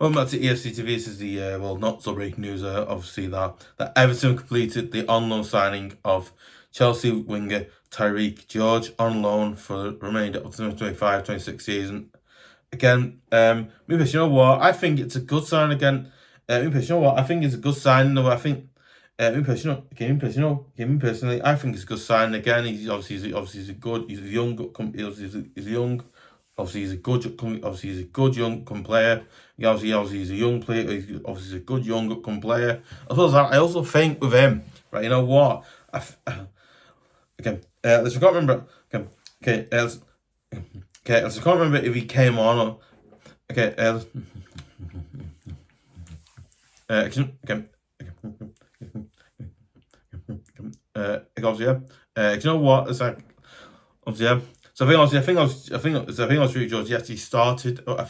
Welcome back to EFC TV. This is the not so breaking news. Obviously that Everton completed the on loan signing of Chelsea winger Tyrique George on loan for the remainder of the 2025-26 season. Again, maybe you know what, I think it's a good sign. Again, maybe you know what, I think it's a good sign. No, I think me personally, I think it's a good sign. Again, he's a young. Obviously, he's a good young player. He's a young player. He's a good young player. As well as that, I also think with him, right? You know what? Let's can't remember. Let's can't remember if he came on or you know what? It's like obviously, yeah. So I think George. Yes, he started. That's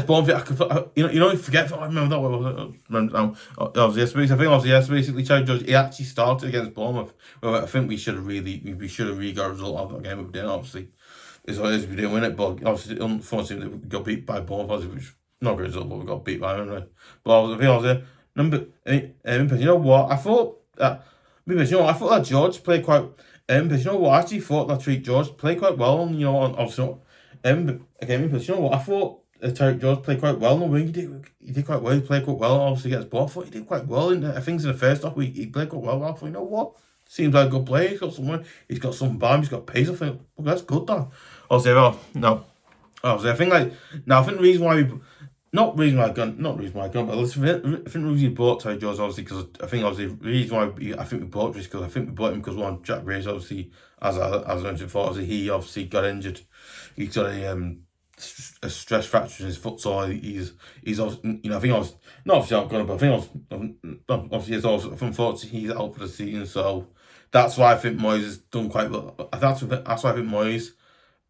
one thing. You forget. I remember that. Basically, George. He actually started against Bournemouth. Well, I think we should have really got a result out of that game. But we didn't. Obviously, it's what it is. We didn't win it, but obviously, unfortunately, we got beat by Bournemouth, which not a good result, but we got beat by them. Anyway. But I think you know what? I thought that. I thought that George played quite. But you know what? I actually thought that Tyrique George played quite well. And you know, obviously, but you know what? I thought Tyrique George played quite well. No, he did quite well. He played quite well. Obviously, against Bournemouth, I thought he did quite well. And I think in the first half, he played quite well. I thought, you know what? Seems like a good player. He's got some bam. He's got pace. I think, well, that's good. That. I think the reason why we. Not reason why I gone, but I think the reason we bought Tyrique George, obviously, because I think obviously the reason why we bought is because I think we bought him because one, Jack Grace, obviously, as I mentioned before, obviously he obviously got injured. He's got a stress fracture in his foot, so he's obviously, I think I was not obviously outgone, but I think obviously it's also unfortunately he's out for the season, so that's why I think Moyes has done quite well. That's why I think Moyes.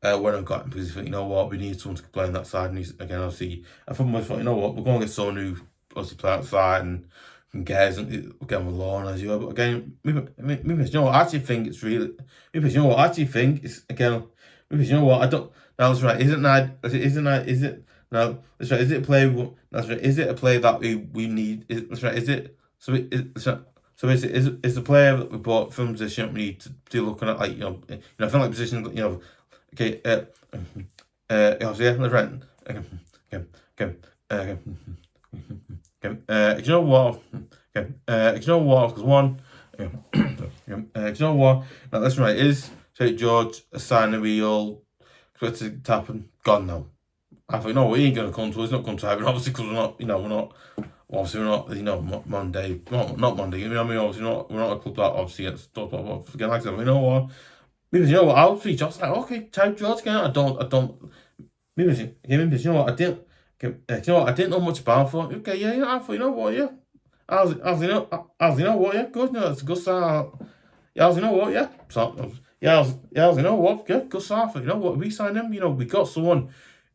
When I've got him, because you know what, we need someone to play on that side, and again, obviously, I thought, you know what, we're going to get someone who obviously play outside and cares and again with lawn as you. But again, maybe you know what, I actually think it's really. Maybe you know what, I actually think it's again. Maybe you know what, I don't. Now that's right. Is it now? Is it now? That's right. Is it a play? That's right. Is it a play that we need? That's right. Is it? So is the player that we bought from position we need to be looking at, like I feel like positions, Okay, let's right. You know what? You know what? Because one, you know what? Now that's right. Is St. George a sign that we all expect to happen? Gone now. I thought, no, he ain't gonna come to us. Not come to happen. Obviously, because we're not. Obviously, we're not Monday. Not Monday. You know what I mean? Obviously, we're not a club that obviously gets stuff. Again, like I said, you know what? Maybe you know what, I'll be just like, okay, Tyrique George again. I don't. Maybe you know what, I didn't know much about him. Okay, yeah, I thought, you know what, yeah. As you know what, yeah, good. No, it's a good start. Yeah, as you know what, yeah. So, as you know what, yeah, good start. You know what, we signed him. We got someone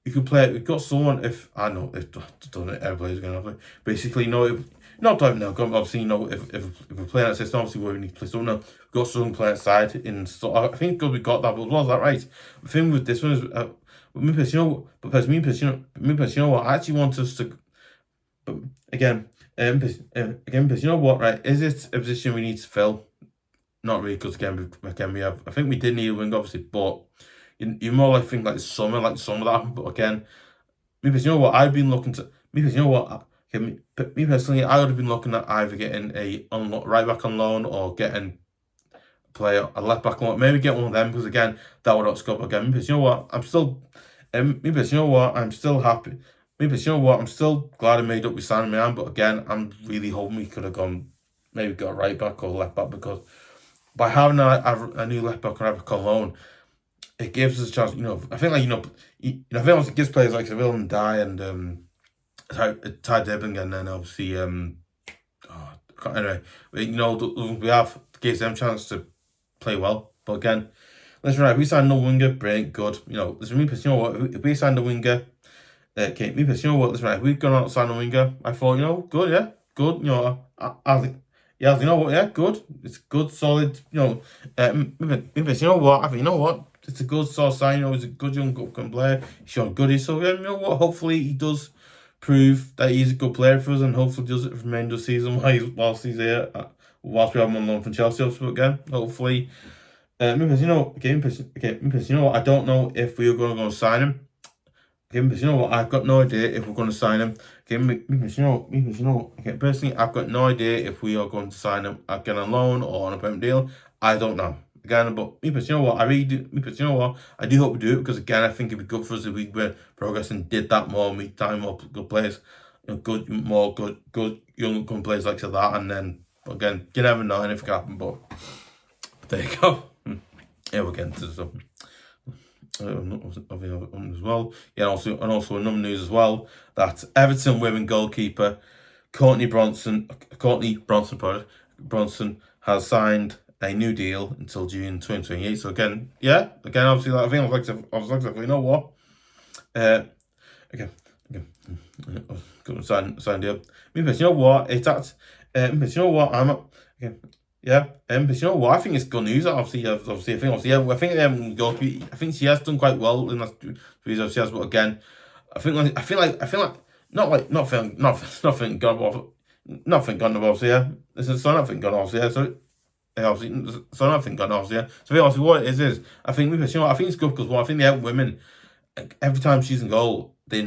who can play. We got someone. If everybody's going to play. Basically, if. Not diving now. Obviously, if we're playing that system, obviously we need to play someone. Now, we've got someone playing outside in. So I think good we got that. But was that right? The thing with this one is, you know what? I actually want us to. But again, you know what? Right? Is it a position we need to fill? Not really, because again, we have. I think we did need a wing, obviously, but you more like think like summer that happened. But again, you know what? I've been looking to. You know what? Me personally, I would have been looking at either getting a right back on loan or getting a left back on loan. Maybe get one of them, because again, that would not scope again. Because you know what, I'm still. You know what, I'm still happy. You know what, I'm still glad I made up with signing man. But again, I'm really hoping we could have maybe got a right back or left back, because by having a new left back or right back on loan, it gives us a chance. I think I feel like it gives players like Seville and Dye and Ty Dibbing, and then obviously anyway, we gives them a chance to play well. But again, listen, right, we signed no winger, brilliant, good. Listen, you know what, if we signed a winger, okay, you know what, listen, right, we've gone out and signed a winger. I thought, good, yeah, good. I think, yeah, you know what, yeah, good. It's good, solid. You know what, I think, you know what. it's a good sort of sign. He's a good young player. He's shown goodies. So you know what? Hopefully he does prove that he's a good player for us, and hopefully does it for the remainder of the season whilst he's here. Whilst we have him on loan from Chelsea, again, hopefully. Because you know, because you know what? I don't know if we are going to go sign him. Because you know what? I've got no idea if we're going to sign him. Because you know. Personally, I've got no idea if we are going to sign him again on loan or on a permanent deal. I don't know. Again, but because you know what? I really do. Because you know what? I do hope we do it, because again, I think it'd be good for us if we were progressing, did that more, meet time more good players, good young good players like that, and then again, you never know anything can happen. But there you go. Yeah, we're getting to something. As well. Yeah, also another news as well, that Everton women goalkeeper Courtney Brosnan has signed a new deal until June 2028. So again, obviously, I think I was like, you know what? Signed deal. Because you know what? It's that. Because you know what? But you know what? I think it's good news. I think goalkeeper. I think she has done quite well in that series. She has, but again, I feel like nothing gone off. Nothing gone off. Yeah, so nothing gone off. Yeah, so obviously, so nothing gone off. Yeah, so obviously, what it is I think you know what, I think it's good because I think the women, every time she's in goal, they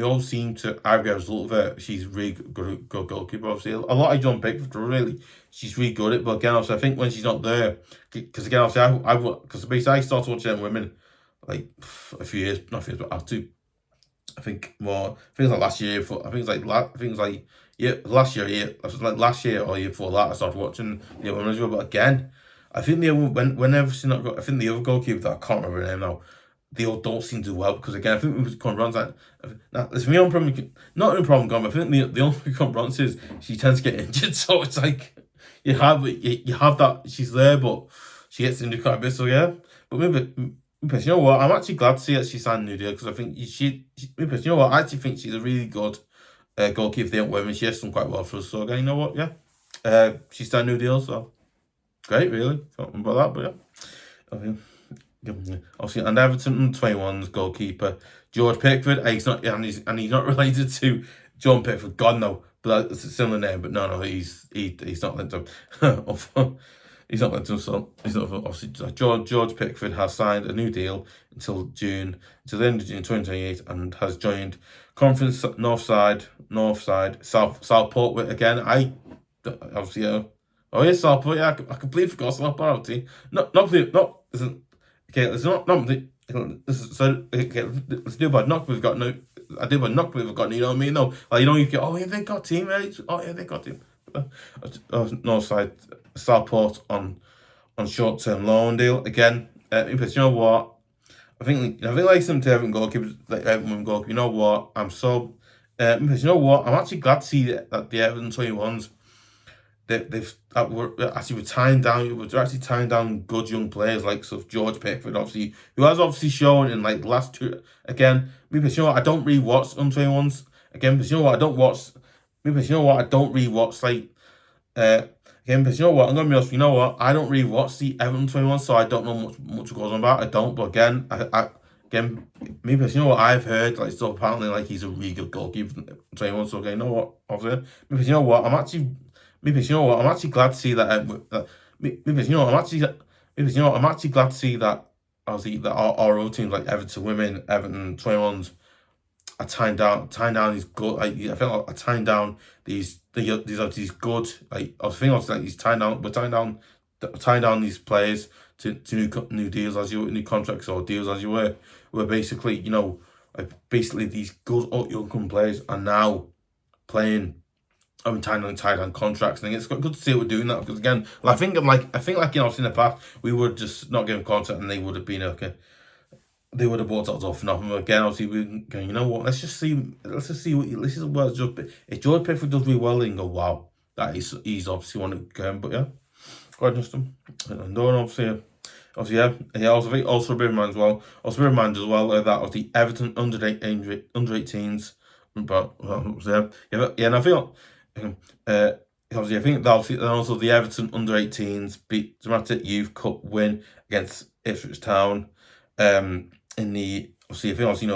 all seem to either get a result of it. She's really good goalkeeper. Obviously, a lot of John Pickford, really, she's really good at it. But again, also, I think when she's not there, because again, obviously, because basically I started watching them women like a few years, not a few years, but after. I think more. I think it's like last year. Last year. Yeah, it was like last year or year before that. I started watching the women as well. But again, I think whenever she's not, I think the other goalkeeper that I can't remember her name now, they all don't seem to do well, because again, I think we come runs like now. There's my own problem. Not a problem gone, but I think the only come runs is she tends to get injured. So it's like you have that she's there, but she gets injured quite a bit. So yeah, but because you know what, I'm actually glad to see that she signed a new deal, because I think because you know what, I actually think she's a really good goalkeeper for the women. She has done quite well for us. So again, you know what, yeah, she signed a new deal, so great, really. Something about that, but yeah. Obviously, and Everton 21's goalkeeper George Pickford. He's not not related to John Pickford. God no, but that's a similar name. But no, he's not linked to. He's not linked to. So he's not. Obviously, George Pickford has signed a new deal until the end of June 2028, and has joined Conference Northside Southport with again. Obviously. Oh yeah, Southport. Yeah, I completely forgot Southport. Obviously, okay, let's not. So okay, let's do about knock. We've got no. I do about knock. We've got. You know what I mean? No, like, you know, you get. Oh yeah, they got teammates. Oh yeah, they got team. Northside Southport on short-term loan deal again. Because you know what, I think like some Everton goalkeepers, like Everton goalkeeper. You know what, because you know what, I'm actually glad to see that the Everton 21s. We're actually tying down good young players like George Pickford, obviously, who has obviously shown in like the last two. Again, because you know what, I don't really watch under-21s. Again, because you know what, I don't really watch like again, because you know what, I'm gonna be honest. You know what, I don't really watch the Everton 21, so I don't know much goes on about. I don't, but again, because you know what, I've heard like stuff apparently like he's a really good goalkeeper 21. So okay, you know what, obviously, because you know what, I'm actually glad to see that. Because you know, I'm actually glad to see that. Obviously, that our own teams like Everton women, Everton 21s, are tying down these good. I feel like are tying down these good. Like I was thinking, like we're tying down these players to new deals new contracts or deals as you were. Where basically, you know, like basically these good young players are now playing. I mean, tied on contracts, and it's good to see we're doing that, because again, I think you know, in the past we would just not give them contract, and they would have been okay. They would have bought us off nothing. But again, obviously, we going, you know what? Let's just see what this is. Well, if George Pickford does really well, then go, wow, he's obviously one to go. But yeah, go ahead, Justin. And then obviously, yeah. Also bear in mind as well. That of the Everton under 18s. But and I feel. obviously, I think obviously, and also the Everton under-18s beat dramatic Youth Cup win against Ipswich Town. In the obviously, I think obviously,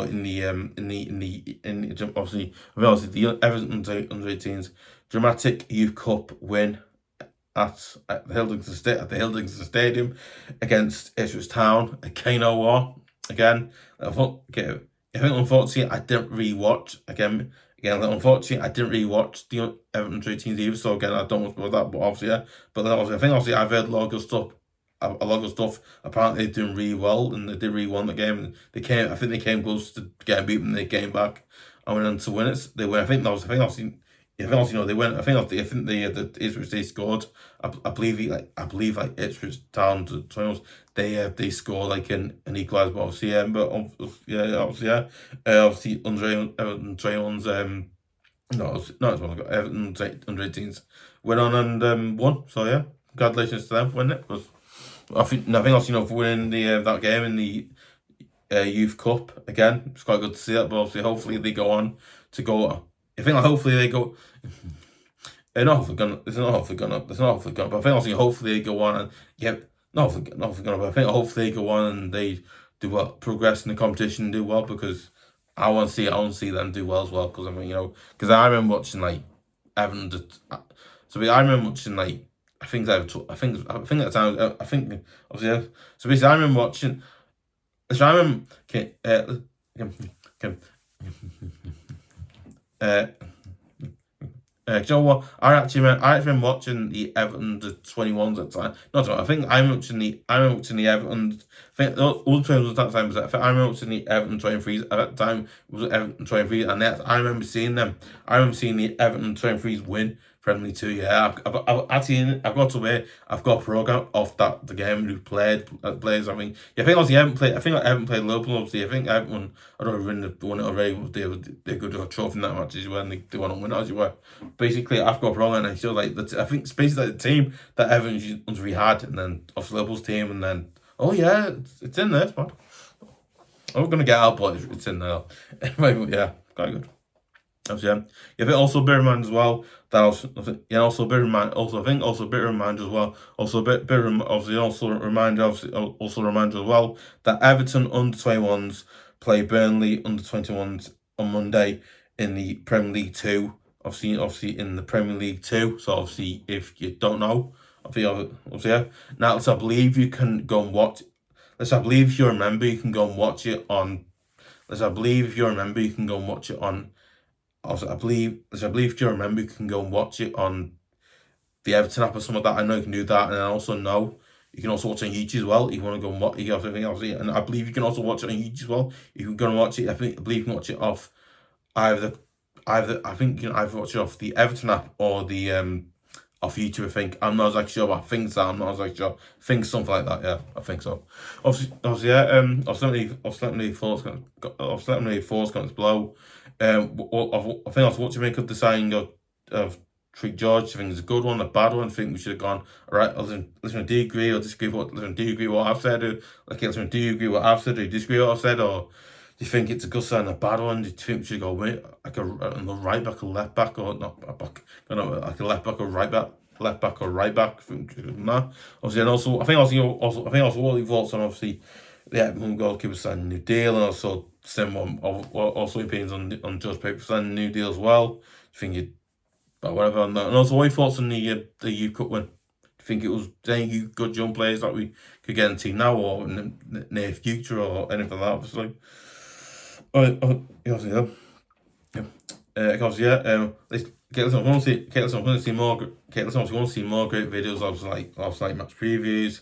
obviously, the Everton under-18s dramatic Youth Cup win at the Hildington Stadium against Ipswich Town. Again, know what? Again, I think unfortunately I didn't rewatch again. Again, unfortunately, I didn't really watch the Everton 13s either, so again, I don't know about that, but obviously, yeah. But obviously, I think obviously I've heard a lot of good stuff. A lot of stuff. Apparently, they're doing really well, and they did really well in the game. And I think they came close to getting beaten. They came back and went on to win it. They win. I think obviously, they went. I think the Ipswich they scored. I believe Ipswich Town to 20, they scored like an equaliser, but obviously obviously Everton 21's Everton under 18s went on and won. So yeah, congratulations to them for winning it. But I think also for winning the that game in the Youth Cup again. It's quite good to see that. But obviously, hopefully they go on to go. I think hopefully they go. It's not hopefully gonna. But I think also hopefully they go on and get. Not hopefully gonna. But I think hopefully they go on and they do well, progress in the competition, and do well because I want to see them do well as well. Because I mean, because I remember watching like Everton. So I remember watching like I think at the time obviously yeah. So basically I remember watching. So I remember you know what? I remember watching the Everton the 21s at the time. Not I think I remember watching the Everton. I think all the 21s at that time was. I remember watching the Everton 23s at that time. It was Everton 23s, and I remember seeing them. I remember seeing the Everton 23s win Friendly 2. Yeah, I've got to wait. I've got a program of the game who plays. I mean, yeah, I think obviously I haven't played Liverpool. Obviously, I think Everton. I don't know if they won it already. They could do a trophy in that match as well, and they want to win it as you were. Basically, I've got a program, and I feel like I think it's basically like the team that Everton's really had, and then off Liverpool's team, and then it's in there, man. I'm not gonna get out, but it's in there. Anyway, yeah, quite good. Obviously, yeah. Also bear in mind as well that also bear in mind as well. Also remind as well that Everton under 21s play Burnley under 21s on Monday in the Premier League 2. Obviously in the Premier League 2. So obviously if you don't know, obviously yeah. Now I believe you can go and watch. I believe if you remember you can go and watch it on. I believe if you remember you can go and watch it on. Also, I believe if you remember, you can go and watch it on the Everton app or something like that. I know you can do that, and I also know you can also watch it on YouTube as well. If you want to go and watch it, obviously, and I believe you can also watch it on YouTube as well. You can go and watch it. I believe you can watch it off I think you can either watch it off the Everton app or the off YouTube. I think I'm not exactly sure, but I think so. I'm not exactly sure. I think something like that. Yeah, I think so. Obviously, yeah. I'll certainly thoughts comments below. I think that's what you make of the signing of Treat George. I think it's a good one, a bad one. I think we should have gone. All right, listen. Do you agree or disagree? Do you agree what I've said? Do you agree what I've said? Do you disagree what I've said? Or do you think it's a good sign, a bad one? Do you think we should go with like a right back, a left back, or not a back? Like a left back or right back. Left back or right back, nah. Obviously, and also I think what your thoughts on obviously the Everton goalkeeper signing a new deal, and also also opinions on George Pickford signing a new deal as well. I think you, but whatever on that, and also what your thoughts on the Youth Cup win? Do you think it was any good young players that we could get in the team now or in the near future or anything like that? Obviously, obviously, yeah. Listen, if you want to see more great videos, obviously like match previews,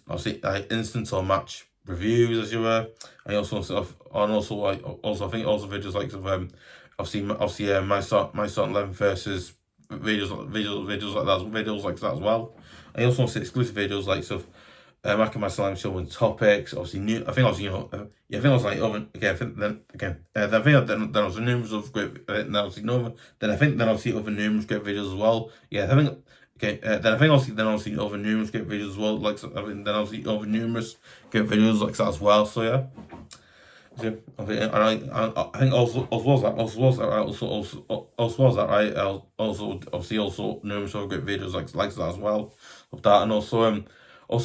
obviously instant or match reviews as you were, and also I think also videos like obviously my start 11 versus videos like that as well. I also want to see exclusive videos like Mac and my slime show and topics. Obviously, new. I think I was, I think I was like over again. I think then there was numerous of great. Then I think obviously other numerous great videos as well. Yeah, I think. Then I think obviously other numerous great videos as well. Then obviously other numerous great videos like that as well. So yeah. Yeah, I think also was that right. Also obviously also numerous other great videos like that as well of that, and also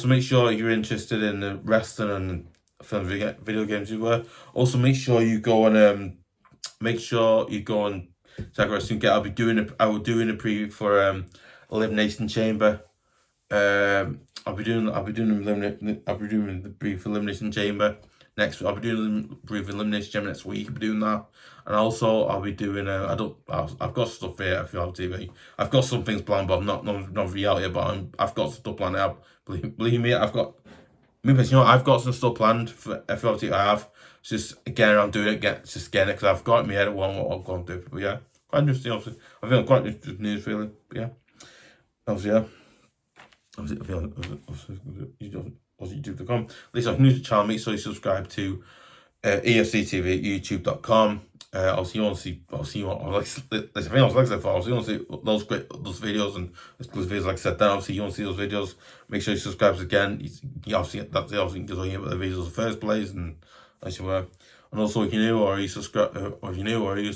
make sure you're interested in the wrestling and film video games you were. Also make sure you go and check out wrestling. I will doing a preview for Elimination Chamber. I'll be doing the brief elimination chamber next. I'll be doing the brief elimination chamber next week. I'll be doing that, and also I'll be doing. I've got stuff here. If you have TV, I've got some things planned, but I'm not reality. But I've got stuff planned out. Believe me, I've got. Maybe I've got some stuff planned for FLT. I have. It's just again, I'm doing it. Just getting it because I've got in my head what I'm going to do. But yeah, quite interesting. Obviously, I feel quite interesting news really. But yeah, obviously yeah. YouTube.com. At least I'm new to the channel, make sure you subscribe to EFC TV at youtube.com. Obviously, you want to see, obviously, you want, like I think I was like I said before, obviously, you want to see those videos and those videos, like I said, then obviously, you want to see those videos, make sure you subscribe again. You obviously, that's obviously because you about the videos in the first place, and as you were. And also, if you're new or you subscribe, or if you're new or you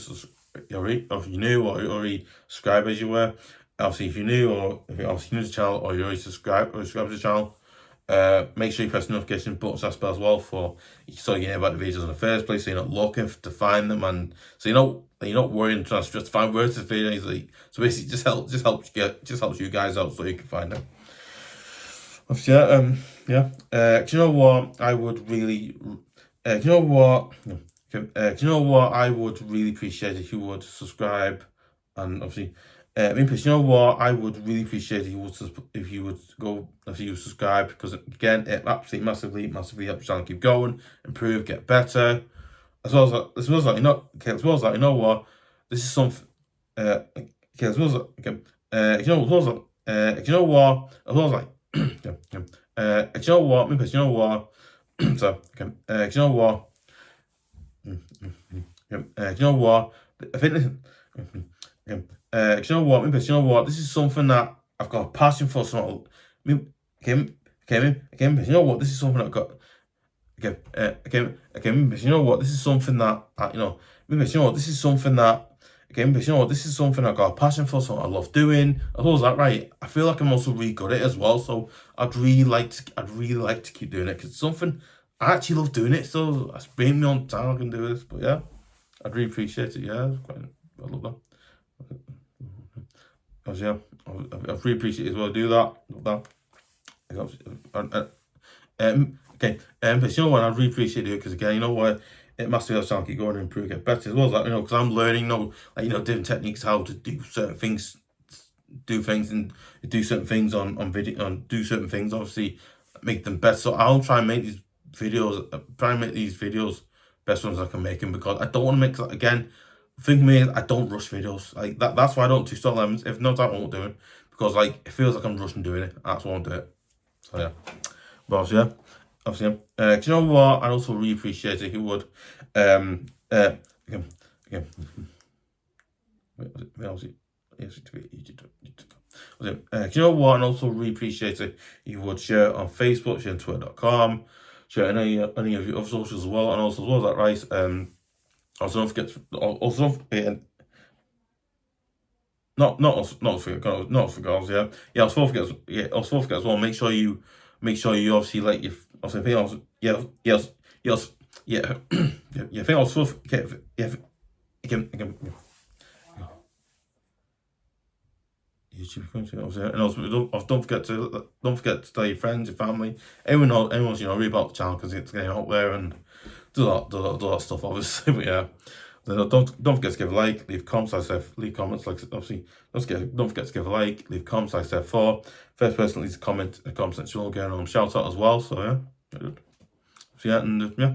already subscribe as you were. Obviously, if you're new or if you're obviously new to the channel or you already subscribe to the channel, make sure you press the notification button as well so you know about the videos in the first place, so you're not looking to find them, and so you're not worrying trying to just find words to videos. So basically, just helps you guys out so you can find them. Obviously, do you know what I would really? Do you know what? Do you know what I would really appreciate if you would subscribe, and obviously. You know what? I would really appreciate if you would subscribe, because again, it absolutely massively helps the channel keep going, improve, get better. As well as that, you know. Okay, as well as that, you know what? This is something. Okay, as well as that, okay. You know, as well as that, you know what? As well as like, you know what? You know what? So, okay. You know what? You know what? I think this. Okay. You know what? You know what? This is something that I've got a passion for. So, you know what? This is something I've got. You know what? This is something that you know. You know what? This is something that. You know what? This is something I've got a passion for. So I love doing. As well as that, right? I feel like I'm also really good at it as well. So I'd really like to keep doing it, because it's something I actually love doing it. So it's bringing me on time I can do this. But yeah, I'd really appreciate it. Yeah, I love that. Yeah, I really appreciate it as well. Do that. Love that. Okay. But you know what? I really appreciate it, because again, you know what? It must be able to keep going and improve, get better as well as that. You know, because I'm learning, different techniques, how to do certain things, and do certain things on video, and do certain things. Obviously, make them best. So I'll try and make these videos best ones I can make them, because I don't want to make again. The thing for me is I don't rush videos like that. That's why I don't do stop lemons. If not, I won't do it, because like it feels like I'm rushing doing it. That's why I won't do it. So yeah, but do you know what? I also really appreciate it if you would. Again. Do you know what? And also really appreciate it if you would share on Facebook, share on Twitter.com, share on any of your other socials as well, and also as well as that, right? Also don't forget. Not for girls. Yeah. I was forget. Yeah, I was forget as well. Make sure you obviously like your. Obviously, yes. Yeah. I think I was forget. Yeah. Again. YouTube and also don't forget to tell your friends, your family, anyone read about the channel, because it's getting out there, and do that stuff obviously. But yeah, don't forget to give a like, leave comments. Leave comments, like obviously. Don't forget to give a like, leave comments. Like I said, first person leaves a comment section will get on shout out as well. So yeah, so yeah, and yeah.